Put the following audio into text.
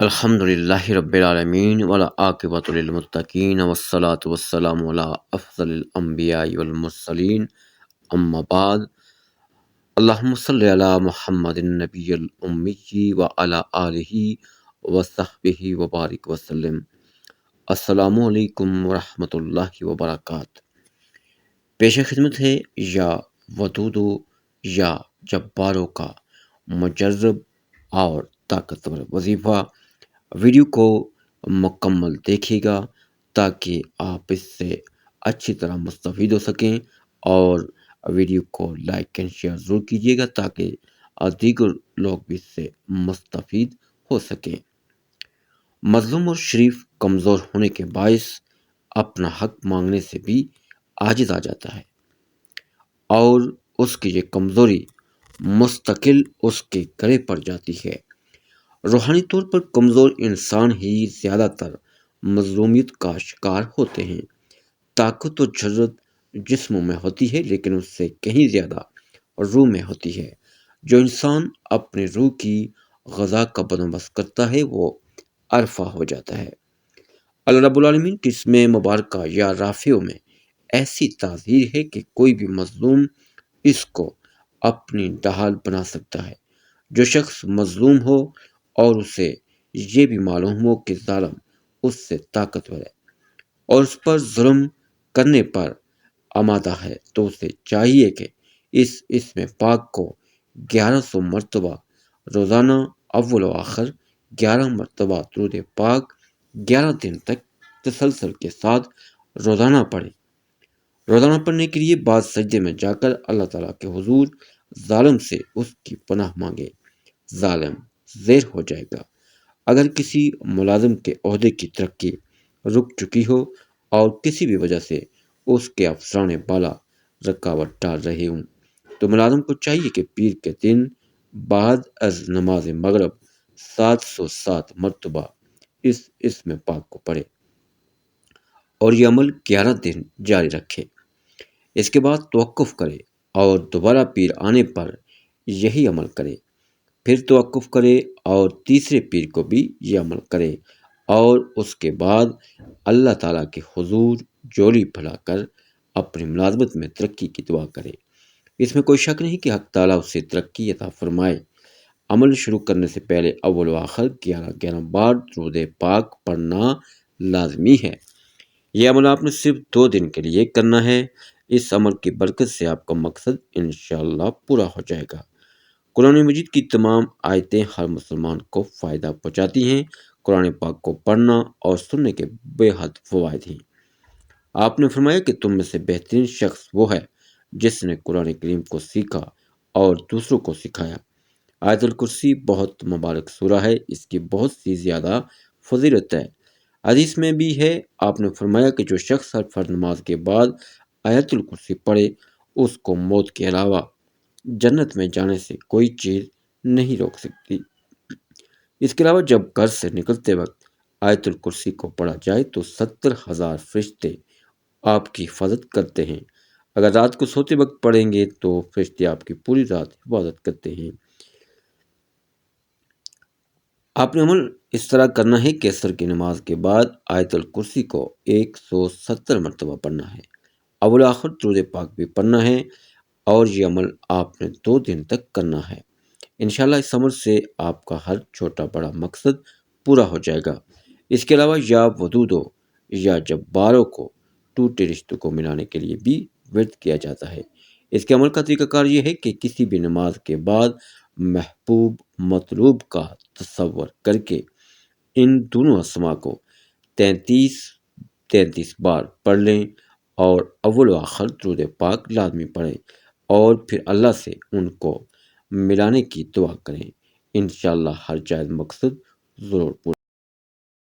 الحمد للہ رب العالمین والعاقبۃ للمتقین والصلاة والسلام علی افضل الانبیاء والمرسلین اما بعد اللہم صلی علی محمد النبی الامی وعلی آلہ وصحبہ وبارک وسلم۔ السلام علیکم ورحمۃ اللہ وبرکاتہ۔ پیش خدمت ہے یا ودودو یا جباروں کا مجرب اور طاقتور وظیفہ۔ ویڈیو کو مکمل دیکھیے گا تاکہ آپ اس سے اچھی طرح مستفید ہو سکیں، اور ویڈیو کو لائک اینڈ شیئر ضرور کیجیے گا تاکہ دیگر لوگ بھی اس سے مستفید ہو سکیں۔ مظلوم اور شریف کمزور ہونے کے باعث اپنا حق مانگنے سے بھی عاجز آ جاتا ہے، اور اس کی یہ کمزوری مستقل اس کے گلے پڑ جاتی ہے۔ روحانی طور پر کمزور انسان ہی زیادہ تر مظلومیت کا شکار ہوتے ہیں۔ طاقت و جرأت جسم میں ہوتی ہے، لیکن اس سے کہیں زیادہ روح میں ہوتی ہے۔ جو انسان اپنے روح کی غذا کا بندوبست کرتا ہے وہ عرفہ ہو جاتا ہے۔ اللہ رب العالمین کی اسم مبارکہ یا رافع میں ایسی تاثیر ہے کہ کوئی بھی مظلوم اس کو اپنی ڈھال بنا سکتا ہے۔ جو شخص مظلوم ہو اور اسے یہ بھی معلوم ہو کہ ظالم اس سے طاقتور ہے اور اس پر ظلم کرنے پر آمادہ ہے، تو اسے چاہیے کہ اس اسم پاک کو 1100 مرتبہ روزانہ اول و آخر 11 مرتبہ درود پاک 11 دن تک تسلسل کے ساتھ روزانہ پڑھیں۔ روزانہ پڑھنے کے لیے بعد سجدے میں جا کر اللہ تعالیٰ کے حضور ظالم سے اس کی پناہ مانگے۔ ظالم زیر ہو جائے گا۔ اگر کسی ملازم کے عہدے کی ترقی رک چکی ہو اور کسی بھی وجہ سے اس کے افسران بالا رکاوٹ ڈال رہے ہوں، تو ملازم کو چاہیے کہ پیر کے دن بعد از نماز مغرب 707 مرتبہ اس اسم پاک کو پڑھے اور یہ عمل 11 دن جاری رکھے۔ اس کے بعد توقف کرے اور دوبارہ پیر آنے پر یہی عمل کرے، پھر توقف کرے اور تیسرے پیر کو بھی یہ عمل کرے، اور اس کے بعد اللہ تعالیٰ کے حضور جولی پھیلا کر اپنی ملازمت میں ترقی کی دعا کرے۔ اس میں کوئی شک نہیں کہ حق تعالیٰ اسے ترقی عطا فرمائے۔ عمل شروع کرنے سے پہلے اول و آخر 11 بار درود پاک پڑھنا لازمی ہے۔ یہ عمل آپ نے صرف 2 دن کے لیے کرنا ہے۔ اس عمل کی برکت سے آپ کا مقصد انشاءاللہ پورا ہو جائے گا۔ قرآن مجید کی تمام آیتیں ہر مسلمان کو فائدہ پہنچاتی ہیں۔ قرآن پاک کو پڑھنا اور سننے کے بے حد فوائد ہیں۔ آپ نے فرمایا کہ تم میں سے بہترین شخص وہ ہے جس نے قرآن کریم کو سیکھا اور دوسروں کو سکھایا۔ آیت الکرسی بہت مبارک سورہ ہے، اس کی بہت سی زیادہ فضیلت ہے۔ حدیث میں بھی ہے، آپ نے فرمایا کہ جو شخص ہر فرض نماز کے بعد آیت الکرسی پڑھے، اس کو موت کے علاوہ جنت میں جانے سے کوئی چیز نہیں روک سکتی۔ اس کے علاوہ جب گھر سے نکلتے وقت آیت الکرسی کو پڑھا جائے تو 70,000 فرشتے آپ کی حفاظت کرتے ہیں۔ اگر رات کو سوتے وقت پڑھیں گے تو فرشتے آپ کی پوری رات حفاظت کرتے ہیں۔ آپ نے عمل اس طرح کرنا ہے کہ عصر کی نماز کے بعد آیت الکرسی کو 170 مرتبہ پڑھنا ہے، اول آخر درود پاک بھی پڑھنا ہے، اور یہ عمل آپ نے 2 دن تک کرنا ہے۔ انشاءاللہ اس عمل سے آپ کا ہر چھوٹا بڑا مقصد پورا ہو جائے گا۔ اس کے علاوہ یا ودودو یا جباروں کو ٹوٹے رشتوں کو ملانے کے لیے بھی ورد کیا جاتا ہے۔ اس کے عمل کا طریقہ کار یہ ہے کہ کسی بھی نماز کے بعد محبوب مطلوب کا تصور کر کے ان دونوں اسما کو 33 بار پڑھ لیں اور اول و آخر درود پاک لازمی پڑھیں، اور پھر اللہ سے ان کو ملانے کی دعا کریں۔ انشاءاللہ ہر جائز مقصد ضرور پورا